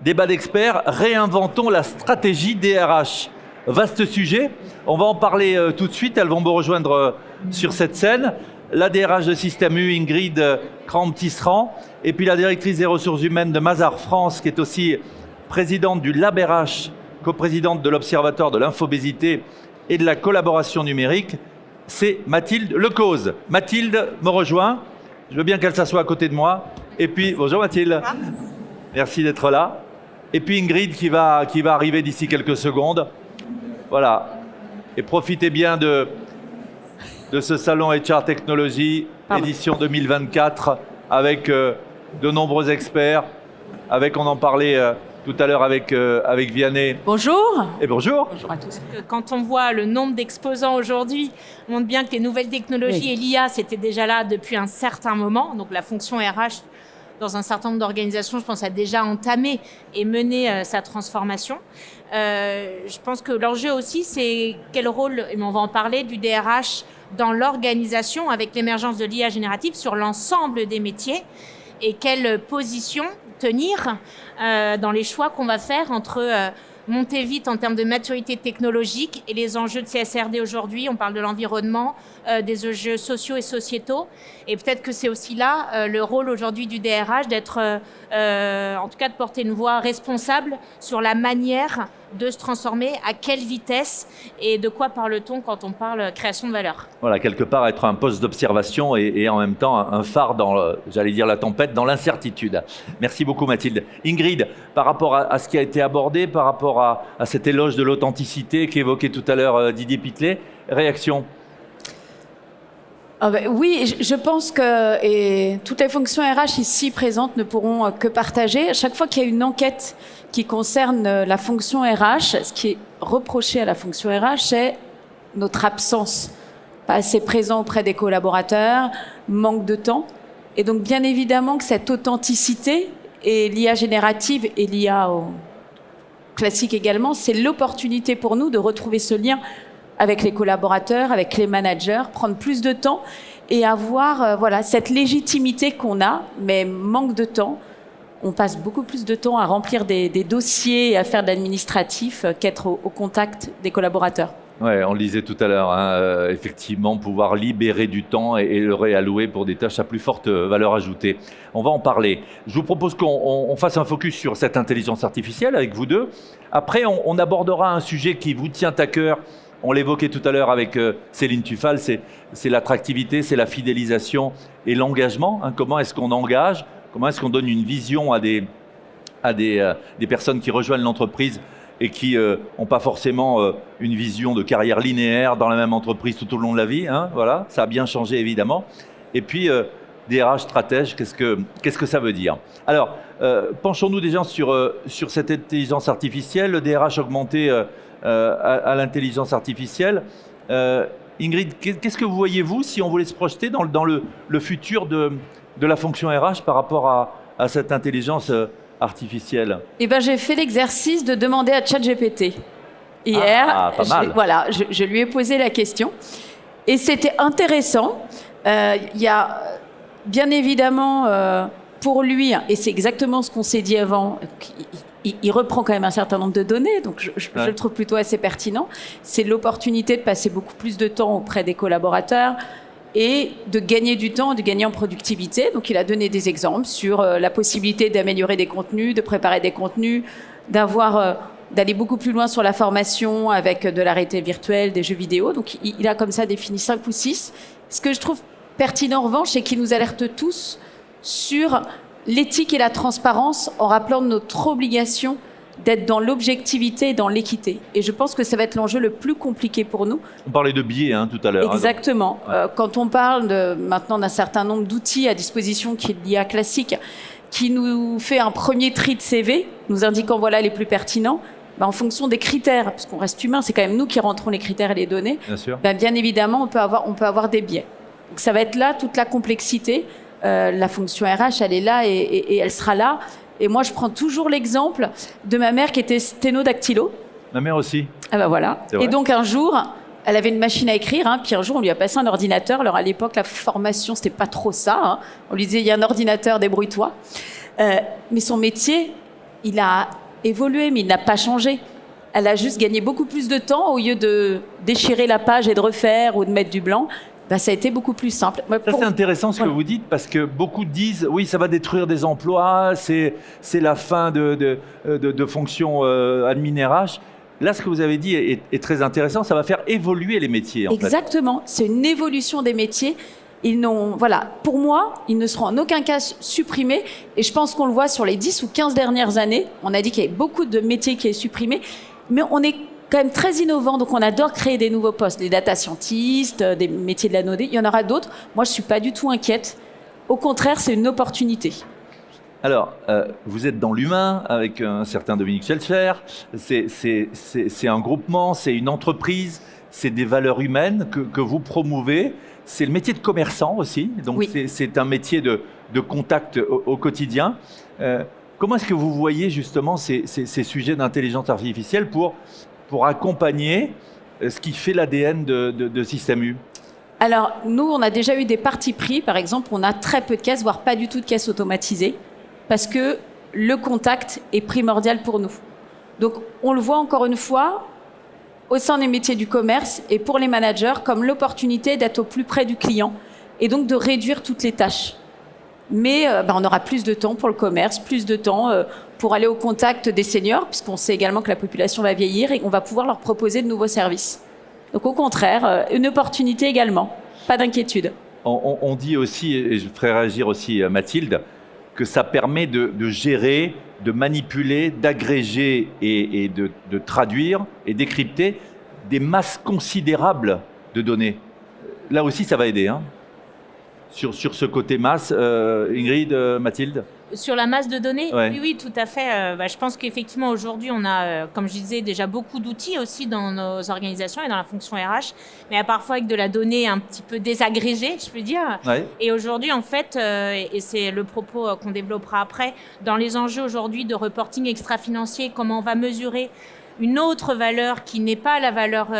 Débat d'experts, réinventons la stratégie DRH. Vaste sujet, on va en parler tout de suite, elles vont me rejoindre sur cette scène. La DRH de Système U, Ingrid Cramp-Tisserand, et puis la directrice des ressources humaines de Mazars France, qui est aussi présidente du Lab RH, coprésidente de l'Observatoire de l'infobésité et de la collaboration numérique, c'est Mathilde Lecause. Mathilde me rejoint, je veux bien qu'elle s'assoie à côté de moi. Et puis, bonjour Mathilde, merci d'être là. Et puis Ingrid qui va arriver d'ici quelques secondes. Voilà, et profitez bien de ce salon HR Technology, édition 2024, avec de nombreux experts, on en parlait tout à l'heure avec Vianney. Bonjour. Et bonjour. Bonjour à tous. Quand on voit le nombre d'exposants aujourd'hui, on montre bien que les nouvelles technologies et l'IA, c'était déjà là depuis un certain moment. Donc la fonction RH, dans un certain nombre d'organisations, je pense, a déjà entamé et mené sa transformation. Je pense que l'enjeu aussi, c'est quel rôle, et on va en parler, du DRH dans l'organisation avec l'émergence de l'IA générative sur l'ensemble des métiers et quelle position tenir dans les choix qu'on va faire entre monter vite en termes de maturité technologique et les enjeux de CSRD aujourd'hui. On parle de l'environnement, des enjeux sociaux et sociétaux. Et peut-être que c'est aussi là le rôle aujourd'hui du DRH d'être, en tout cas de porter une voix responsable sur la manière de se transformer, à quelle vitesse et de quoi parle-t-on quand on parle création de valeur. Voilà, quelque part être un poste d'observation et en même temps un phare dans, j'allais dire la tempête, dans l'incertitude. Merci beaucoup Mathilde. Ingrid, par rapport à ce qui a été abordé, par rapport à cet éloge de l'authenticité qu'évoquait tout à l'heure Didier Pitlet, réaction? Oui, je pense que toutes les fonctions RH ici présentes ne pourront que partager. À chaque fois qu'il y a une enquête qui concerne la fonction RH, ce qui est reproché à la fonction RH, c'est notre absence, pas assez présent auprès des collaborateurs, manque de temps. Et donc, bien évidemment que cette authenticité, et l'IA générative et l'IA classique également, c'est l'opportunité pour nous de retrouver ce lien avec les collaborateurs, avec les managers, prendre plus de temps et avoir cette légitimité qu'on a, mais manque de temps. On passe beaucoup plus de temps à remplir des dossiers et à faire de l'administratif qu'être au contact des collaborateurs. Ouais, on le disait tout à l'heure, effectivement, pouvoir libérer du temps et le réallouer pour des tâches à plus forte valeur ajoutée. On va en parler. Je vous propose qu'on fasse un focus sur cette intelligence artificielle avec vous deux. Après, on abordera un sujet qui vous tient à cœur. On l'évoquait tout à l'heure avec Céline Tufal, c'est l'attractivité, c'est la fidélisation et l'engagement. Comment est-ce qu'on engage? Comment est-ce qu'on donne une vision à des personnes qui rejoignent l'entreprise et qui n'ont pas forcément une vision de carrière linéaire dans la même entreprise tout au long de la vie, voilà, ça a bien changé évidemment. Et puis, DRH stratège, qu'est-ce que ça veut dire? Alors, penchons-nous déjà sur cette intelligence artificielle, le DRH augmenté à l'intelligence artificielle. Ingrid, qu'est-ce que vous voyez, vous, si on voulait se projeter dans le futur de la fonction RH par rapport à cette intelligence artificielle? Eh ben, j'ai fait l'exercice de demander à ChatGPT. Hier, pas mal. Je lui ai posé la question. Et c'était intéressant. Il y a bien évidemment pour lui, et c'est exactement ce qu'on s'est dit avant, il reprend quand même un certain nombre de données, donc je le trouve plutôt assez pertinent. C'est l'opportunité de passer beaucoup plus de temps auprès des collaborateurs et de gagner du temps, de gagner en productivité. Donc il a donné des exemples sur la possibilité d'améliorer des contenus, de préparer des contenus, d'aller beaucoup plus loin sur la formation avec de la réalité virtuelle, des jeux vidéo. Donc il a comme ça défini 5 ou 6. Ce que je trouve pertinent en revanche, c'est qu'il nous alerte tous sur l'éthique et la transparence en rappelant notre obligation d'être dans l'objectivité et dans l'équité. Et je pense que ça va être l'enjeu le plus compliqué pour nous. On parlait de biais tout à l'heure. Exactement. Quand on parle maintenant d'un certain nombre d'outils à disposition qui est l'IA classique, qui nous fait un premier tri de CV, nous indiquant voilà les plus pertinents, en fonction des critères, parce qu'on reste humain, c'est quand même nous qui rentrons les critères et les données, bien sûr. Bien évidemment, on peut avoir des biais. Donc ça va être là toute la complexité. La fonction RH, elle est là et elle sera là. Et moi, je prends toujours l'exemple de ma mère qui était sténodactylo. Ma mère aussi. Ah ben voilà. Et donc un jour, elle avait une machine à écrire, puis un jour, on lui a passé un ordinateur. Alors à l'époque, la formation, c'était pas trop ça. On lui disait, il y a un ordinateur, débrouille-toi. Mais son métier il a évolué, mais il n'a pas changé. Elle a juste gagné beaucoup plus de temps au lieu de déchirer la page et de refaire ou de mettre du blanc. Ça a été beaucoup plus simple. Ça, c'est intéressant ce que vous dites, parce que beaucoup disent oui, ça va détruire des emplois, c'est la fin de fonctions admin RH. Là, ce que vous avez dit est très intéressant, ça va faire évoluer les métiers. Exactement, c'est une évolution des métiers. Pour moi, ils ne seront en aucun cas supprimés. Et je pense qu'on le voit sur les 10 ou 15 dernières années. On a dit qu'il y avait beaucoup de métiers qui sont supprimés. Mais on est quand même très innovant. Donc, on adore créer des nouveaux postes. Les data scientists, des métiers de la donnée. Il y en aura d'autres. Moi, je ne suis pas du tout inquiète. Au contraire, c'est une opportunité. Alors, vous êtes dans l'humain avec un certain Dominique Schelcher. C'est un groupement, c'est une entreprise, c'est des valeurs humaines que vous promouvez. C'est le métier de commerçant aussi, donc oui. C'est un métier de contact au quotidien. Comment est-ce que vous voyez justement ces sujets d'intelligence artificielle pour accompagner ce qui fait l'ADN de Système U? Alors, nous, on a déjà eu des partis pris. Par exemple, on a très peu de caisses, voire pas du tout de caisses automatisées, parce que le contact est primordial pour nous. Donc, on le voit encore une fois, au sein des métiers du commerce et pour les managers, comme l'opportunité d'être au plus près du client et donc de réduire toutes les tâches. Mais on aura plus de temps pour le commerce, plus de temps pour aller au contact des seniors, puisqu'on sait également que la population va vieillir et on va pouvoir leur proposer de nouveaux services. Donc au contraire, une opportunité également, pas d'inquiétude. On dit aussi, et je ferai réagir aussi Mathilde, que ça permet de gérer, de manipuler, d'agréger et de traduire et décrypter des masses considérables de données. Là aussi, ça va aider, hein, sur ce côté masse. Ingrid, Mathilde? Sur la masse de données, ouais. Oui, tout à fait. Je pense qu'effectivement, aujourd'hui, on a, comme je disais, déjà beaucoup d'outils aussi dans nos organisations et dans la fonction RH, mais parfois avec de la donnée un petit peu désagrégée, je peux dire. Ouais. Et aujourd'hui, en fait, et c'est le propos qu'on développera après, dans les enjeux aujourd'hui de reporting extra-financier, comment on va mesurer une autre valeur qui n'est pas la valeur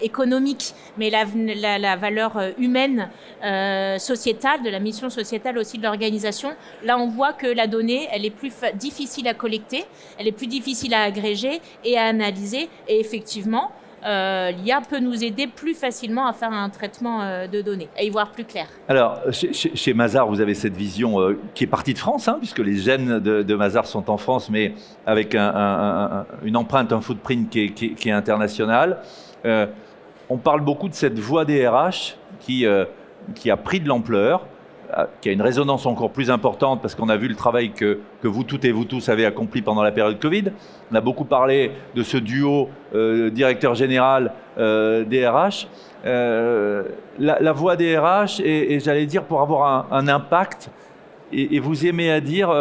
économique, mais la valeur humaine, sociétale, de la mission sociétale aussi de l'organisation. Là, on voit que la donnée, elle est plus difficile à collecter, elle est plus difficile à agréger et à analyser. Et effectivement, l'IA peut nous aider plus facilement à faire un traitement de données, à y voir plus clair. Alors, chez Mazars, vous avez cette vision qui est partie de France, hein, puisque les gènes de Mazars sont en France, mais avec une empreinte, un footprint qui est international. On parle beaucoup de cette voix des RH qui a pris de l'ampleur, qui a une résonance encore plus importante parce qu'on a vu le travail que vous toutes et vous tous avez accompli pendant la période Covid. On a beaucoup parlé de ce duo directeur général des RH. La voix des RH, et j'allais dire pour avoir un impact, et vous aimez à dire,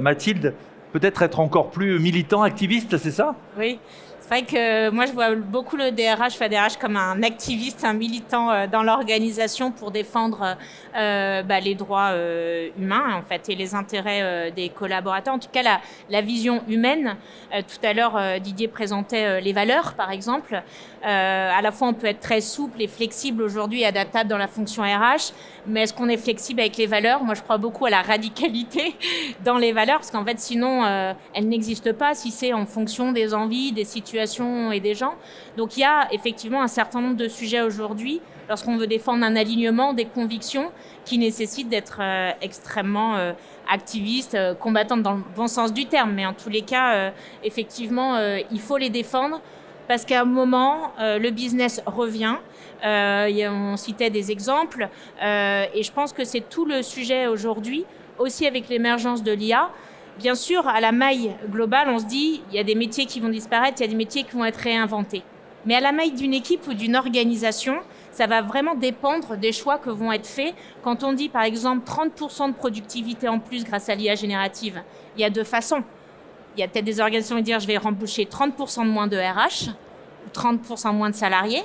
Mathilde, peut-être être encore plus militant, activiste, c'est ça? Oui. C'est vrai que moi, je vois beaucoup le FADRH comme un activiste, un militant dans l'organisation pour défendre les droits humains en fait, et les intérêts des collaborateurs. En tout cas, la vision humaine. Tout à l'heure, Didier présentait les valeurs, par exemple. À la fois, on peut être très souple et flexible aujourd'hui et adaptable dans la fonction RH, mais est-ce qu'on est flexible avec les valeurs? Moi, je crois beaucoup à la radicalité dans les valeurs, parce qu'en fait, sinon, elles n'existent pas si c'est en fonction des envies, des situations et des gens. Donc il y a effectivement un certain nombre de sujets aujourd'hui, lorsqu'on veut défendre un alignement, des convictions qui nécessitent d'être extrêmement activiste, combattante dans le bon sens du terme. Mais en tous les cas, effectivement, il faut les défendre parce qu'à un moment, le business revient. On citait des exemples et je pense que c'est tout le sujet aujourd'hui, aussi avec l'émergence de l'IA. Bien sûr, à la maille globale, on se dit il y a des métiers qui vont disparaître, il y a des métiers qui vont être réinventés. Mais à la maille d'une équipe ou d'une organisation, ça va vraiment dépendre des choix que vont être faits. Quand on dit par exemple 30% de productivité en plus grâce à l'IA générative, il y a deux façons. Il y a peut-être des organisations qui vont dire je vais rembaucher 30% de moins de RH, ou 30% moins de salariés,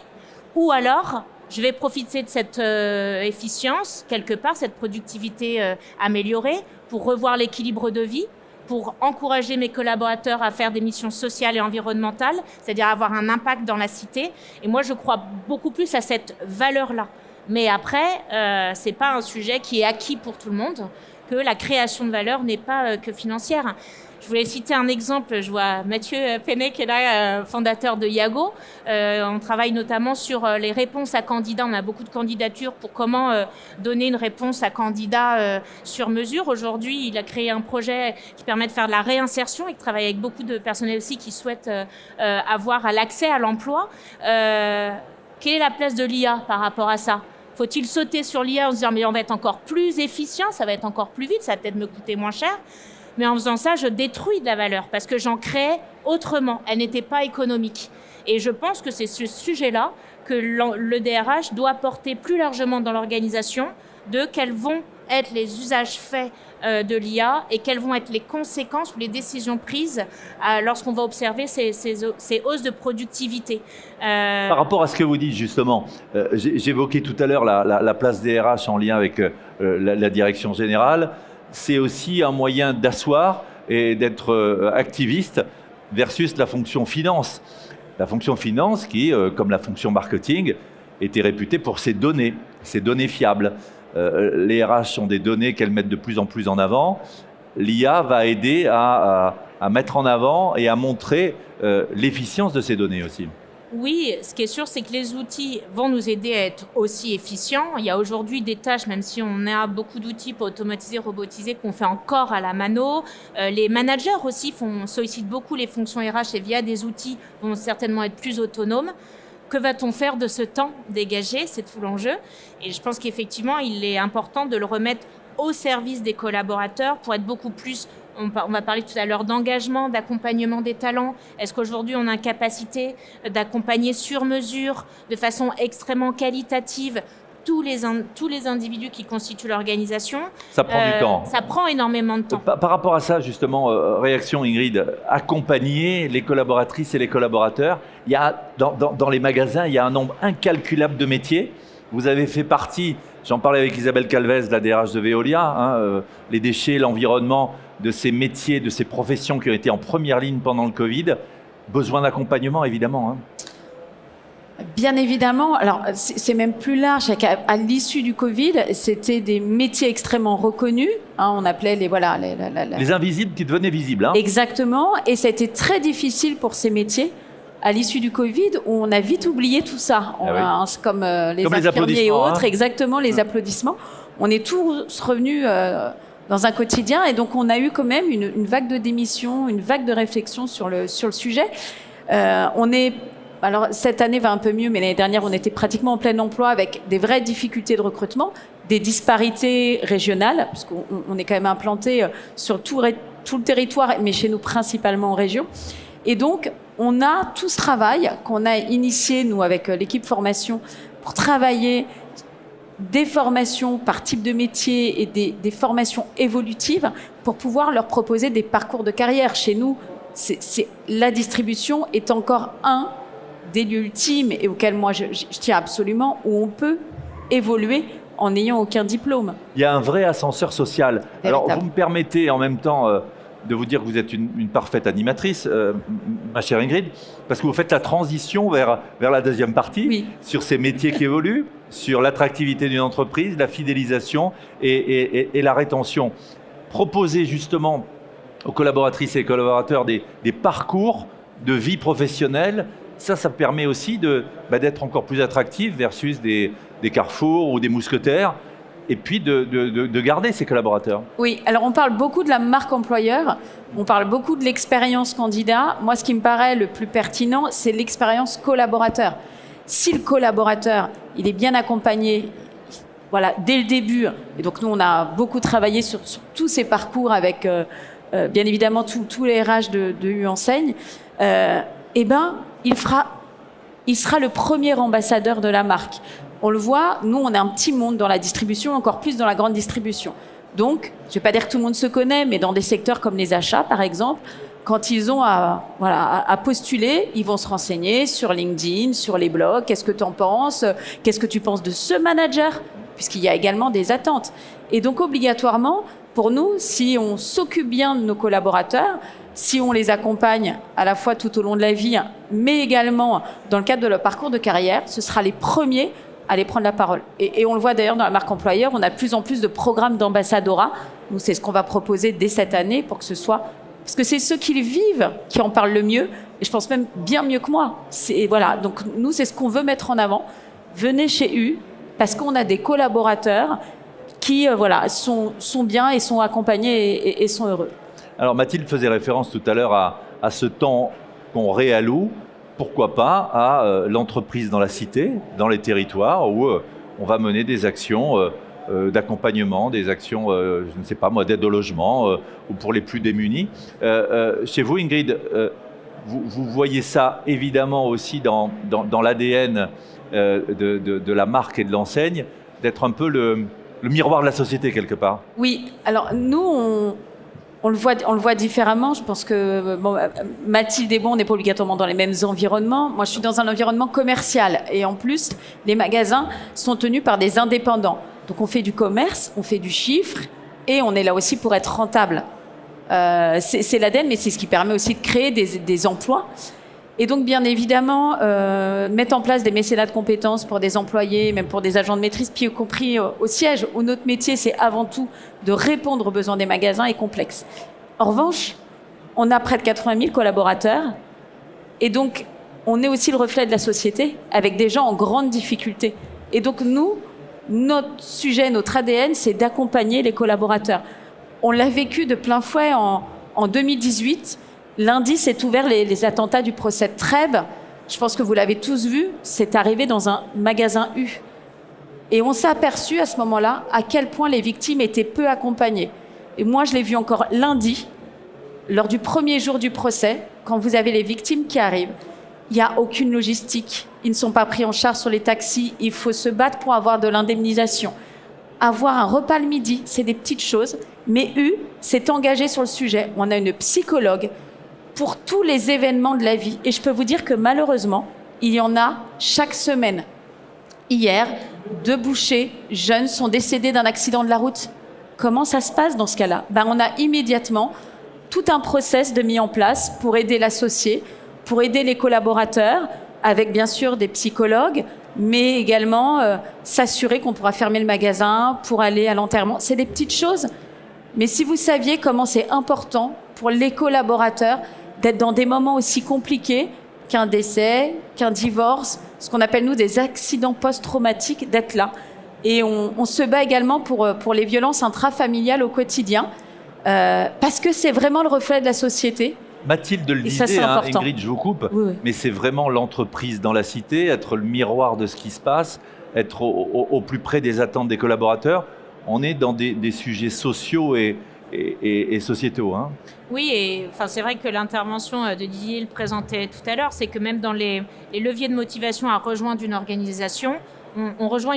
ou alors je vais profiter de cette efficience, quelque part, cette productivité améliorée, pour revoir l'équilibre de vie, pour encourager mes collaborateurs à faire des missions sociales et environnementales, c'est-à-dire avoir un impact dans la cité. Et moi, je crois beaucoup plus à cette valeur-là. Mais après, c'est pas un sujet qui est acquis pour tout le monde, que la création de valeur n'est pas que financière. Je voulais citer un exemple. Je vois Mathieu Penet qui est là, fondateur de Yago. On travaille notamment sur les réponses à candidats. On a beaucoup de candidatures pour comment donner une réponse à candidat sur mesure. Aujourd'hui, il a créé un projet qui permet de faire de la réinsertion et qui travaille avec beaucoup de personnels aussi qui souhaitent avoir l'accès à l'emploi. Quelle est la place de l'IA par rapport à ça ? Faut-il sauter sur l'IA en se disant mais on va être encore plus efficient, ça va être encore plus vite, ça va peut-être me coûter moins cher. Mais en faisant ça, je détruis de la valeur parce que j'en crée autrement. Elle n'était pas économique. Et je pense que c'est ce sujet-là que le DRH doit porter plus largement dans l'organisation de quels vont être les usages faits de l'IA et quelles vont être les conséquences ou les décisions prises lorsqu'on va observer ces hausses de productivité. Par rapport à ce que vous dites justement, j'évoquais tout à l'heure la place des RH en lien avec la direction générale. C'est aussi un moyen d'asseoir et d'être activiste versus la fonction finance. La fonction finance qui, comme la fonction marketing, était réputée pour ses données fiables. Les RH ont des données qu'elles mettent de plus en plus en avant. L'IA va aider à mettre en avant et à montrer l'efficience de ces données aussi. Oui, ce qui est sûr, c'est que les outils vont nous aider à être aussi efficients. Il y a aujourd'hui des tâches, même si on a beaucoup d'outils pour automatiser, robotiser, qu'on fait encore à la mano. Les managers aussi sollicitent beaucoup les fonctions RH et via des outils vont certainement être plus autonomes. Que va-t-on faire de ce temps dégagé ? C'est tout l'enjeu. Et je pense qu'effectivement, il est important de le remettre au service des collaborateurs pour être beaucoup plus... On va parler tout à l'heure d'engagement, d'accompagnement des talents. Est-ce qu'aujourd'hui, on a une capacité d'accompagner sur mesure, de façon extrêmement qualitative, tous les individus qui constituent l'organisation? Ça prend du temps. Ça prend énormément de temps. Par rapport à ça, justement, réaction Ingrid, accompagner les collaboratrices et les collaborateurs. Il y a, dans les magasins, il y a un nombre incalculable de métiers. Vous avez fait partie, j'en parlais avec Isabelle Calvez, la DRH de Veolia, les déchets, l'environnement, de ces métiers, de ces professions qui ont été en première ligne pendant le Covid. Besoin d'accompagnement, évidemment. Bien évidemment. Alors, c'est même plus large. À l'issue du Covid, c'était des métiers extrêmement reconnus. On appelait les invisibles qui devenaient visibles. Exactement. Et ça a été très difficile pour ces métiers. À l'issue du Covid, où on a vite oublié tout ça. Comme les infirmiers et autres, exactement, les applaudissements. On est tous revenus dans un quotidien. Et donc, on a eu quand même une vague de démissions, une vague de réflexion sur le sujet. Alors, cette année va un peu mieux, mais l'année dernière, on était pratiquement en plein emploi avec des vraies difficultés de recrutement, des disparités régionales, parce qu'on est quand même implanté sur tout le territoire, mais chez nous principalement en région. Et donc, on a tout ce travail qu'on a initié, nous, avec l'équipe formation, pour travailler des formations par type de métier et des formations évolutives pour pouvoir leur proposer des parcours de carrière. Chez nous, la distribution est encore un des lieux ultimes et auquel moi je tiens absolument, où on peut évoluer en n'ayant aucun diplôme. Il y a un vrai ascenseur social. Véritable. Alors, vous me permettez en même temps de vous dire que vous êtes une parfaite animatrice, ma chère Ingrid, parce que vous faites la transition vers la deuxième partie, sur ces métiers qui évoluent, sur l'attractivité d'une entreprise, la fidélisation et la rétention. Proposer justement aux collaboratrices et collaborateurs des parcours de vie professionnelle, ça permet aussi d'être encore plus attractif versus des Carrefour ou des Mousquetaires, et puis de garder ses collaborateurs. Oui, alors on parle beaucoup de la marque employeur, on parle beaucoup de l'expérience candidat. Moi, ce qui me paraît le plus pertinent, c'est l'expérience collaborateur. Si le collaborateur, il est bien accompagné, dès le début, et donc nous, on a beaucoup travaillé sur tous ces parcours avec, bien évidemment, tous les RH de U-Enseigne, il sera le premier ambassadeur de la marque. On le voit, nous, on a un petit monde dans la distribution, encore plus dans la grande distribution. Donc, je ne vais pas dire que tout le monde se connaît, mais dans des secteurs comme les achats, par exemple, quand ils ont à postuler, ils vont se renseigner sur LinkedIn, sur les blogs. Qu'est-ce que tu en penses ? Qu'est-ce que tu penses de ce manager ? Puisqu'il y a également des attentes. Et donc, obligatoirement, pour nous, si on s'occupe bien de nos collaborateurs, si on les accompagne à la fois tout au long de la vie, mais également dans le cadre de leur parcours de carrière, ce sera les premiers aller prendre la parole. Et on le voit d'ailleurs dans la marque employeur, on a de plus en plus de programmes d'ambassadora. Nous, c'est ce qu'on va proposer dès cette année pour que ce soit... Parce que c'est ceux qui le vivent qui en parlent le mieux, et je pense même bien mieux que moi. Voilà. Donc nous, c'est ce qu'on veut mettre en avant. Venez chez U, parce qu'on a des collaborateurs qui sont bien et sont accompagnés et sont heureux. Alors Mathilde faisait référence tout à l'heure à ce temps qu'on réalloue, pourquoi pas à l'entreprise dans la cité, dans les territoires, où on va mener des actions d'accompagnement, des actions, je ne sais pas moi, d'aide au logement ou pour les plus démunis. Chez vous, Ingrid, vous voyez ça évidemment aussi dans l'ADN de la marque et de l'enseigne, d'être un peu le miroir de la société quelque part. Oui, alors nous, on le voit différemment. Je pense que Mathilde et moi, on n'est pas obligatoirement dans les mêmes environnements. Moi, je suis dans un environnement commercial. Et en plus, les magasins sont tenus par des indépendants. Donc, on fait du commerce, on fait du chiffre et on est là aussi pour être rentable. C'est l'ADN, mais c'est ce qui permet aussi de créer des emplois. Et donc, bien évidemment, mettre en place des mécénats de compétences pour des employés, même pour des agents de maîtrise, puis y compris au siège, où notre métier, c'est avant tout de répondre aux besoins des magasins, est complexe. En revanche, on a près de 80 000 collaborateurs, et donc, on est aussi le reflet de la société, avec des gens en grande difficulté. Et donc, nous, notre sujet, notre ADN, c'est d'accompagner les collaborateurs. On l'a vécu de plein fouet en 2018. Lundi, s'est ouvert les attentats du procès de Trèbes. Je pense que vous l'avez tous vu. C'est arrivé dans un magasin U. Et on s'est aperçu à ce moment-là à quel point les victimes étaient peu accompagnées. Et moi, je l'ai vu encore lundi, lors du premier jour du procès, quand vous avez les victimes qui arrivent. Il n'y a aucune logistique. Ils ne sont pas pris en charge sur les taxis. Il faut se battre pour avoir de l'indemnisation. Avoir un repas le midi, c'est des petites choses. Mais U s'est engagé sur le sujet. On a une psychologue pour tous les événements de la vie. Et je peux vous dire que malheureusement, il y en a chaque semaine. Hier, 2 bouchers jeunes sont décédés d'un accident de la route. Comment ça se passe dans ce cas-là ? On a immédiatement tout un process de mis en place pour aider l'associé, pour aider les collaborateurs, avec bien sûr des psychologues, mais également s'assurer qu'on pourra fermer le magasin pour aller à l'enterrement. C'est des petites choses. Mais si vous saviez comment c'est important pour les collaborateurs d'être dans des moments aussi compliqués qu'un décès, qu'un divorce, ce qu'on appelle nous des accidents post-traumatiques, d'être là. Et on se bat également pour les violences intrafamiliales au quotidien, parce que c'est vraiment le reflet de la société. Mathilde le disait, Ingrid, je vous coupe, oui. Mais c'est vraiment l'entreprise dans la cité, être le miroir de ce qui se passe, être au plus près des attentes des collaborateurs. On est dans des sujets sociaux et sociétaux. Hein. Oui, et c'est vrai que l'intervention de Didier le présentait tout à l'heure, c'est que même dans les leviers de motivation à rejoindre une organisation, on rejoint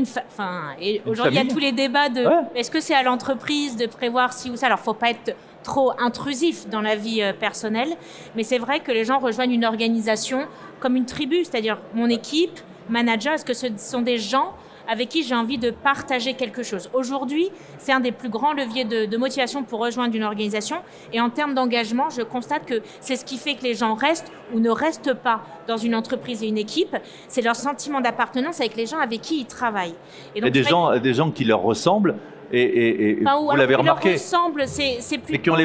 et aujourd'hui il y a tous les débats de est-ce que c'est à l'entreprise de prévoir ci ou ça. Alors il ne faut pas être trop intrusif dans la vie personnelle, mais c'est vrai que les gens rejoignent une organisation comme une tribu, c'est-à-dire mon équipe, manager, est-ce que ce sont des gens avec qui j'ai envie de partager quelque chose. Aujourd'hui, c'est un des plus grands leviers de motivation pour rejoindre une organisation. Et en termes d'engagement, je constate que c'est ce qui fait que les gens restent ou ne restent pas dans une entreprise et une équipe. C'est leur sentiment d'appartenance avec les gens avec qui ils travaillent. Et donc, des gens qui leur ressemblent. Et vous l'avez remarqué, c'est plutôt... et qui ont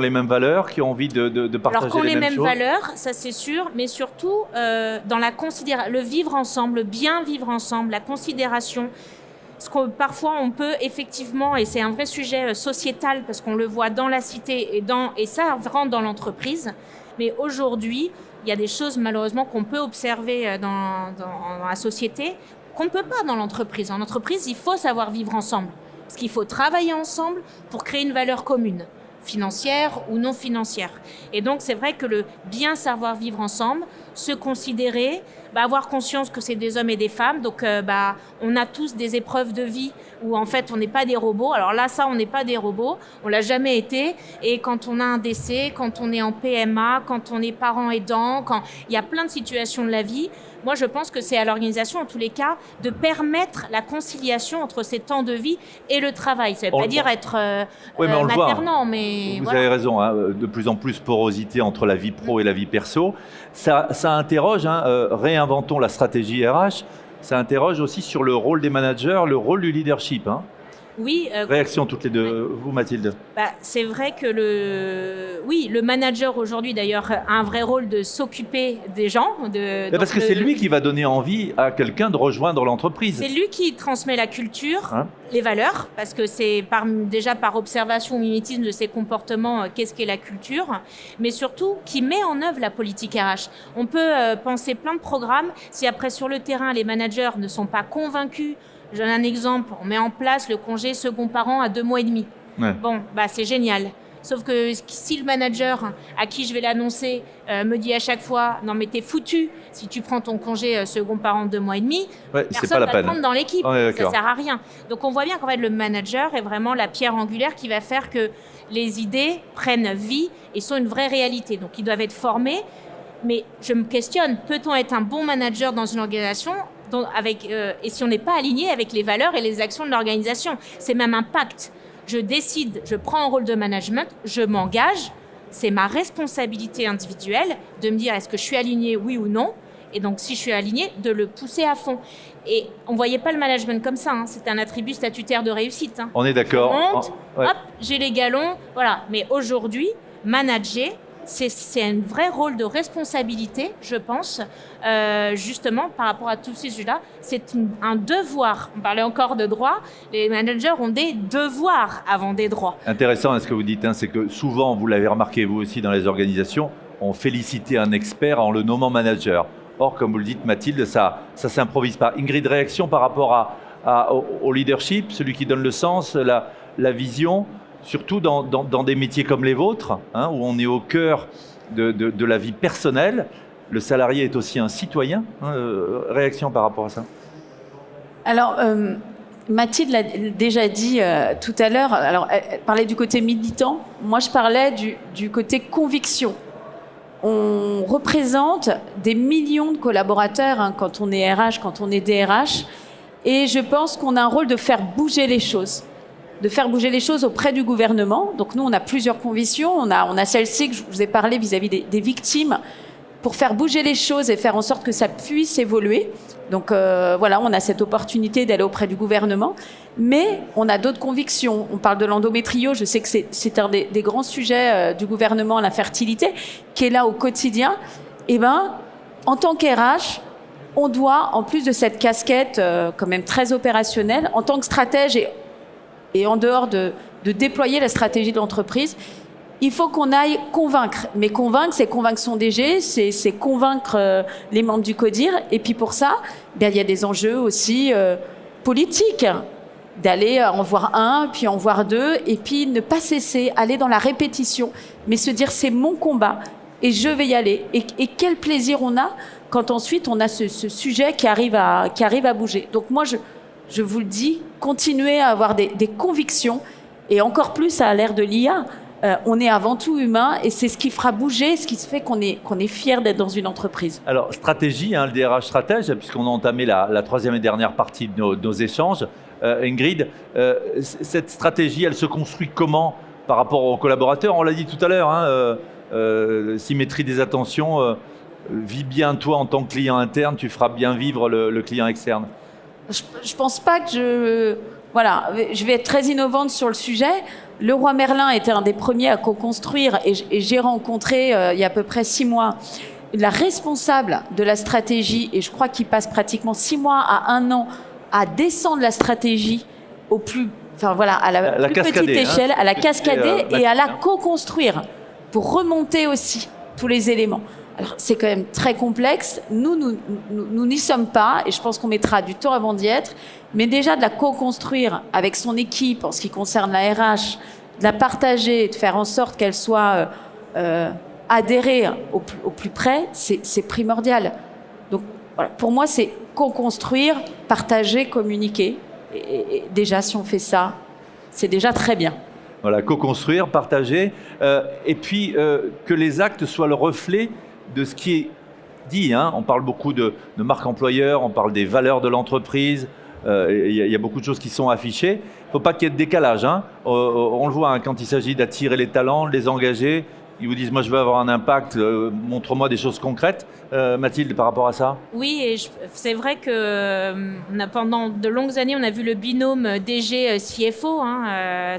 les mêmes valeurs, qui ont envie de partager alors, les mêmes choses. Alors, qui ont les mêmes valeurs, ça c'est sûr, mais surtout dans le vivre ensemble, le bien vivre ensemble, la considération. Ce que parfois on peut effectivement, et c'est un vrai sujet sociétal, parce qu'on le voit dans la cité et ça rentre dans l'entreprise, mais aujourd'hui, il y a des choses malheureusement qu'on peut observer dans la société, qu'on ne peut pas dans l'entreprise. En entreprise, il faut savoir vivre ensemble. Parce qu'il faut travailler ensemble pour créer une valeur commune, financière ou non financière. Et donc, c'est vrai que le bien savoir vivre ensemble, se considérer, avoir conscience que c'est des hommes et des femmes. Donc, on a tous des épreuves de vie où, en fait, on n'est pas des robots. Alors là, on n'est pas des robots. On l'a jamais été. Et quand on a un décès, quand on est en PMA, quand on est parent aidant, quand il y a plein de situations de la vie, moi, je pense que c'est à l'organisation, en tous les cas, de permettre la conciliation entre ces temps de vie et le travail. Ça ne veut pas dire être maternant, mais... Vous avez raison, hein, de plus en plus porosité entre la vie pro et la vie perso. Ça interroge, réinventons la stratégie RH. ça interroge aussi sur le rôle des managers, le rôle du leadership. Hein. Oui. Réaction toutes les deux, vous Mathilde. C'est vrai que le manager aujourd'hui d'ailleurs a un vrai rôle de s'occuper des gens. Parce que c'est lui qui va donner envie à quelqu'un de rejoindre l'entreprise. C'est lui qui transmet la culture, les valeurs, parce que c'est déjà par observation ou mimétisme de ses comportements, qu'est-ce qu'est la culture, mais surtout qui met en œuvre la politique RH. On peut penser plein de programmes, si après sur le terrain les managers ne sont pas convaincus. Je donne un exemple, on met en place le congé second parent à 2 mois et demi. Ouais. Bon, c'est génial. Sauf que si le manager à qui je vais l'annoncer me dit à chaque fois « Non mais t'es foutu, si tu prends ton congé second parent de 2 mois et demi, personne ne va le prendre dans l'équipe, ça sert à rien. » Donc on voit bien qu'en fait le manager est vraiment la pierre angulaire qui va faire que les idées prennent vie et sont une vraie réalité. Donc ils doivent être formés. Mais je me questionne, peut-on être un bon manager dans une organisation et si on n'est pas aligné avec les valeurs et les actions de l'organisation? C'est même un pacte. Je décide, je prends un rôle de management, je m'engage, c'est ma responsabilité individuelle de me dire est-ce que je suis aligné, oui ou non, et donc si je suis aligné, de le pousser à fond. Et on ne voyait pas le management comme ça, c'est un attribut statutaire de réussite. On est d'accord. Hop, j'ai les galons, voilà. Mais aujourd'hui, manager, c'est un vrai rôle de responsabilité, je pense, justement par rapport à tous ces sujets-là. C'est un devoir. On parlait encore de droits. Les managers ont des devoirs avant des droits. Intéressant ce que vous dites, c'est que souvent, vous l'avez remarqué vous aussi dans les organisations, on félicite un expert en le nommant manager. Or, comme vous le dites Mathilde, ça s'improvise pas. Ingrid, réaction par rapport au leadership, celui qui donne le sens, la vision, surtout dans des métiers comme les vôtres, où on est au cœur de la vie personnelle. Le salarié est aussi un citoyen. Réaction par rapport à ça? Alors, Mathilde l'a déjà dit tout à l'heure. Alors, elle parlait du côté militant. Moi, je parlais du côté conviction. On représente des millions de collaborateurs quand on est RH, quand on est DRH. Et je pense qu'on a un rôle de faire bouger les choses. De faire bouger les choses auprès du gouvernement. Donc nous, on a plusieurs convictions. On a celle-ci que je vous ai parlé vis-à-vis des victimes, pour faire bouger les choses et faire en sorte que ça puisse évoluer. Donc voilà, on a cette opportunité d'aller auprès du gouvernement. Mais on a d'autres convictions. On parle de l'endométrio. Je sais que c'est un des grands sujets du gouvernement, la fertilité, qui est là au quotidien. Eh bien, en tant qu'RH, on doit, en plus de cette casquette quand même très opérationnelle, en tant que stratège et en dehors de déployer la stratégie de l'entreprise, il faut qu'on aille convaincre. Mais convaincre, c'est convaincre son DG, c'est convaincre les membres du CODIR. Et puis pour ça, il y a des enjeux aussi politiques, d'aller en voir un, puis en voir deux, et puis ne pas cesser, aller dans la répétition, mais se dire c'est mon combat et je vais y aller. Et quel plaisir on a quand ensuite on a ce sujet qui arrive à bouger. Donc moi, je vous le dis, continuez à avoir des convictions, et encore plus à l'ère de l'IA. On est avant tout humain, et c'est ce qui fera bouger, ce qui se fait qu'on est fier d'être dans une entreprise. Alors, stratégie, le DRH stratège, puisqu'on a entamé la troisième et dernière partie de nos échanges. Ingrid, cette stratégie, elle se construit comment par rapport aux collaborateurs? On l'a dit tout à l'heure, symétrie des attentions, vis bien toi en tant que client interne, tu feras bien vivre le client externe. Je pense pas que je vais être très innovante sur le sujet. Leroy Merlin était un des premiers à co-construire, et j'ai rencontré il y a à peu près 6 mois la responsable de la stratégie, et je crois qu'il passe pratiquement 6 mois à 1 an à descendre la stratégie à la plus petite échelle, à la cascader et à la co-construire pour remonter aussi tous les éléments. Alors, c'est quand même très complexe. Nous n'y sommes pas, et je pense qu'on mettra du temps avant d'y être. Mais déjà, de la co-construire avec son équipe en ce qui concerne la RH, de la partager, de faire en sorte qu'elle soit adhérée au plus près, c'est primordial. Donc, voilà, pour moi, c'est co-construire, partager, communiquer. Et déjà, si on fait ça, c'est déjà très bien. Voilà, co-construire, partager, et puis que les actes soient le reflet de ce qui est dit. On parle beaucoup de marque employeur, on parle des valeurs de l'entreprise, il y a beaucoup de choses qui sont affichées. Il ne faut pas qu'il y ait de décalage. On le voit quand il s'agit d'attirer les talents, de les engager. Il Ils vous disent, moi je veux avoir un impact, montre-moi des choses concrètes. Mathilde, par rapport à ça? Oui, et c'est vrai que pendant de longues années, on a vu le binôme DG-CFO.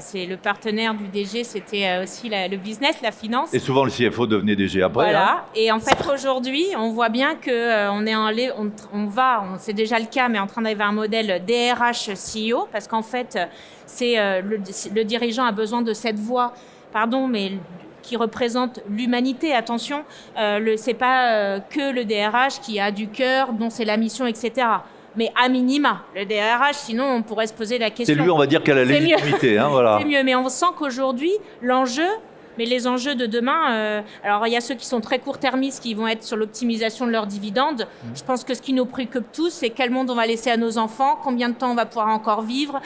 C'est le partenaire du DG, c'était aussi le business, la finance. Et souvent le CFO devenait DG après. Voilà. Et en fait, aujourd'hui, on voit bien que c'est déjà le cas, mais en train d'arriver à un modèle DRH-CEO, parce qu'en fait, c'est le dirigeant a besoin de cette voix, qui représente l'humanité. Attention, c'est pas que le DRH qui a du cœur, dont c'est la mission, etc. Mais à minima, le DRH, sinon on pourrait se poser la question. C'est lui, on va dire, qui a la légitimité. Voilà. C'est mieux, mais on sent qu'aujourd'hui, les enjeux de demain, alors il y a ceux qui sont très court-termistes qui vont être sur l'optimisation de leurs dividendes. Je pense que ce qui nous préoccupe tous, c'est quel monde on va laisser à nos enfants, combien de temps on va pouvoir encore vivre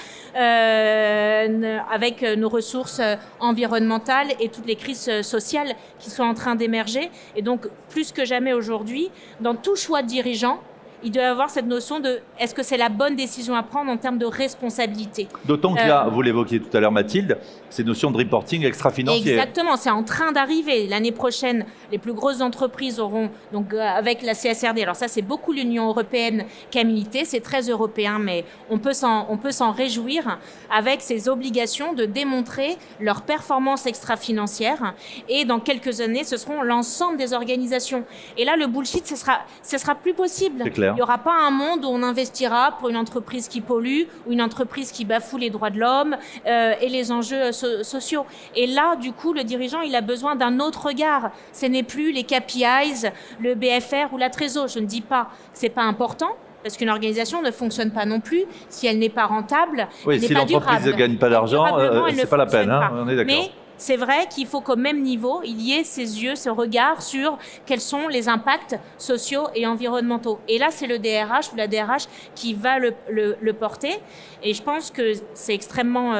avec nos ressources environnementales et toutes les crises sociales qui sont en train d'émerger. Et donc, plus que jamais aujourd'hui, dans tout choix de dirigeant, il doit y avoir cette notion de est-ce que c'est la bonne décision à prendre en termes de responsabilité. D'autant qu'il y a, vous l'évoquiez tout à l'heure Mathilde, ces notions de reporting extra-financier. Exactement, c'est en train d'arriver. L'année prochaine, les plus grosses entreprises auront, donc avec la CSRD, alors ça c'est beaucoup l'Union européenne qui a milité, c'est très européen, mais on peut s'en réjouir avec ces obligations de démontrer leur performance extra-financière. Et dans quelques années, ce seront l'ensemble des organisations. Et là, le bullshit, ce sera plus possible. C'est clair. Il n'y aura pas un monde où on investira pour une entreprise qui pollue ou une entreprise qui bafoue les droits de l'homme et les enjeux sociaux. Et là, du coup, le dirigeant, il a besoin d'un autre regard. Ce n'est plus les KPIs, le BFR ou la Trésor. Je ne dis pas que ce n'est pas important, parce qu'une organisation ne fonctionne pas non plus si elle n'est pas rentable, oui, si l'entreprise ne gagne pas d'argent, c'est pas la peine, on est d'accord. Mais c'est vrai qu'il faut qu'au même niveau, il y ait ces yeux, ce regard sur quels sont les impacts sociaux et environnementaux. Et là, c'est le DRH ou la DRH qui va le porter. Et je pense que c'est extrêmement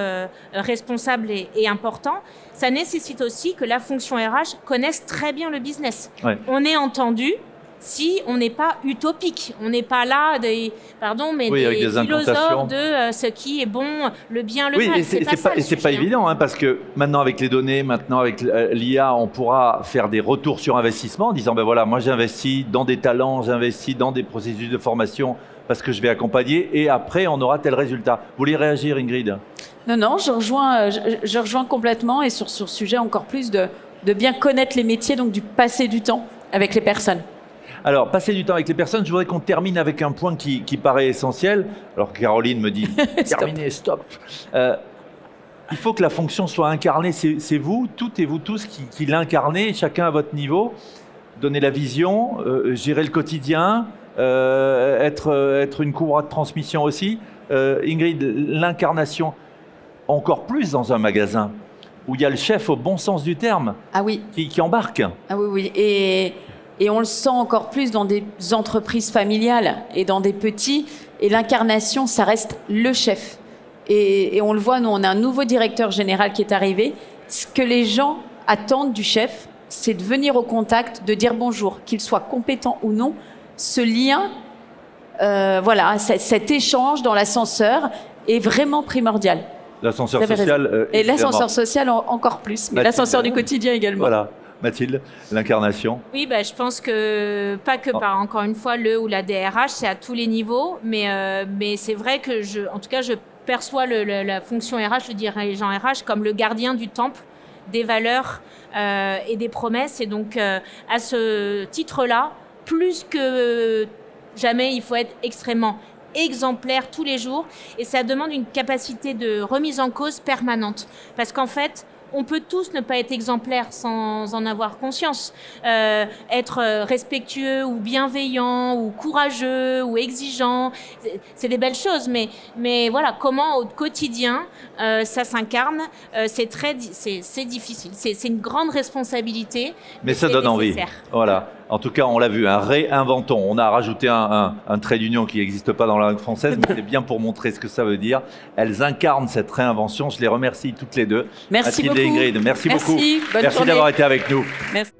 responsable et important. Ça nécessite aussi que la fonction RH connaisse très bien le business. Ouais. On est entendu si on n'est pas utopique. On n'est pas là des philosophes de ce qui est bon, le bien, le mal. Et c'est pas évident, parce que maintenant avec les données, maintenant avec l'IA, on pourra faire des retours sur investissement en disant, moi j'investis dans des talents, j'investis dans des processus de formation parce que je vais accompagner et après on aura tel résultat. Vous voulez réagir, Ingrid? Non, je rejoins complètement et sur ce sujet encore plus de bien connaître les métiers, donc du passer du temps avec les personnes. Alors, passer du temps avec les personnes, je voudrais qu'on termine avec un point qui paraît essentiel. Alors, Caroline me dit, terminez, stop. Il faut que la fonction soit incarnée. C'est vous, toutes et vous tous, qui l'incarnez, chacun à votre niveau. Donner la vision, gérer le quotidien, être une courroie de transmission aussi. Ingrid, l'incarnation, encore plus dans un magasin, où il y a le chef au bon sens du terme, qui embarque. Ah oui. Et on le sent encore plus dans des entreprises familiales et dans des petits. Et l'incarnation, ça reste le chef. Et on le voit, nous, on a un nouveau directeur général qui est arrivé. Ce que les gens attendent du chef, c'est de venir au contact, de dire bonjour, qu'il soit compétent ou non. Ce lien, cet échange dans l'ascenseur est vraiment primordial. L'ascenseur social, et l'ascenseur social encore plus, mais l'ascenseur du quotidien également. Voilà. Mathilde, l'incarnation? Oui, je pense que pas que par, encore une fois, le ou la DRH, c'est à tous les niveaux, mais c'est vrai que je perçois la fonction RH, le dirigeant RH, comme le gardien du temple des valeurs et des promesses. Et donc, à ce titre-là, plus que jamais, il faut être extrêmement exemplaire tous les jours. Et ça demande une capacité de remise en cause permanente. Parce qu'en fait, on peut tous ne pas être exemplaires sans en avoir conscience. Être respectueux ou bienveillant ou courageux ou exigeant, c'est des belles choses. Mais voilà, comment au quotidien ça s'incarne, c'est difficile. C'est une grande responsabilité. Mais ça donne envie. Voilà. En tout cas, on l'a vu, un réinventons. On a rajouté un trait d'union qui n'existe pas dans la langue française, mais c'est bien pour montrer ce que ça veut dire. Elles incarnent cette réinvention. Je les remercie toutes les deux. Merci beaucoup. Ingrid, merci beaucoup. Merci d'avoir été avec nous. Merci.